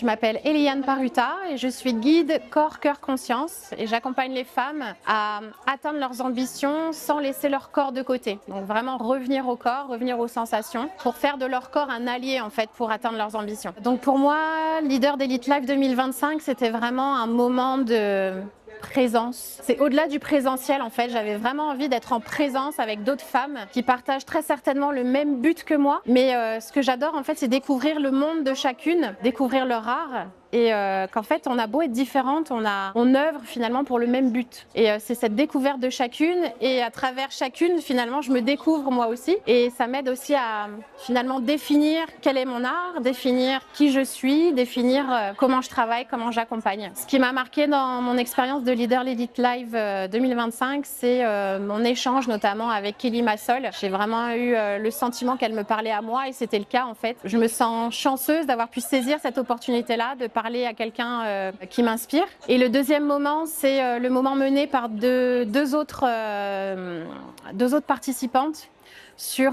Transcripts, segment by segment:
Je m'appelle Eliane Paruta et je suis guide corps, cœur, conscience et j'accompagne les femmes à atteindre leurs ambitions sans laisser leur corps de côté. Donc vraiment revenir au corps, revenir aux sensations pour faire de leur corps un allié en fait pour atteindre leurs ambitions. Donc pour moi, Leader d'Elite Life 2025, c'était vraiment un moment de présence. C'est au-delà du présentiel en fait, j'avais vraiment envie d'être en présence avec d'autres femmes qui partagent très certainement le même but que moi, mais ce que j'adore en fait c'est découvrir le monde de chacune, découvrir leur art et qu'en fait on a beau être différentes, on œuvre finalement pour le même but et c'est cette découverte de chacune et à travers chacune finalement je me découvre moi aussi et ça m'aide aussi à finalement définir quel est mon art, définir qui je suis, définir comment je travaille, comment j'accompagne. Ce qui m'a marqué dans mon expérience de Leader Elite Live 2025, c'est mon échange notamment avec Kelly Massol. J'ai vraiment eu le sentiment qu'elle me parlait à moi et c'était le cas en fait. Je me sens chanceuse d'avoir pu saisir cette opportunité-là, de parler à quelqu'un qui m'inspire. Et le deuxième moment, c'est le moment mené par deux autres participantes sur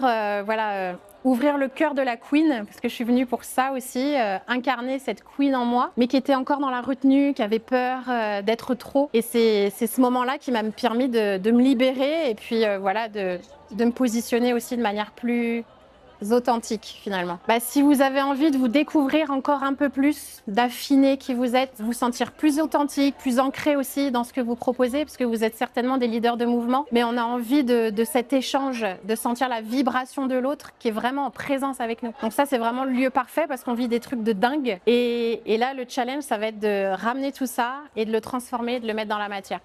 ouvrir le cœur de la queen, parce que je suis venue pour ça aussi, incarner cette queen en moi, mais qui était encore dans la retenue, qui avait peur d'être trop. Et c'est ce moment-là qui m'a permis de me libérer et puis de me positionner aussi de manière plus authentique finalement. Si vous avez envie de vous découvrir encore un peu plus, d'affiner qui vous êtes, vous sentir plus authentique, plus ancré aussi dans ce que vous proposez, parce que vous êtes certainement des leaders de mouvement, mais on a envie de cet échange, de sentir la vibration de l'autre qui est vraiment en présence avec nous. Donc ça c'est vraiment le lieu parfait parce qu'on vit des trucs de dingue et là le challenge ça va être de ramener tout ça et de le transformer, de le mettre dans la matière.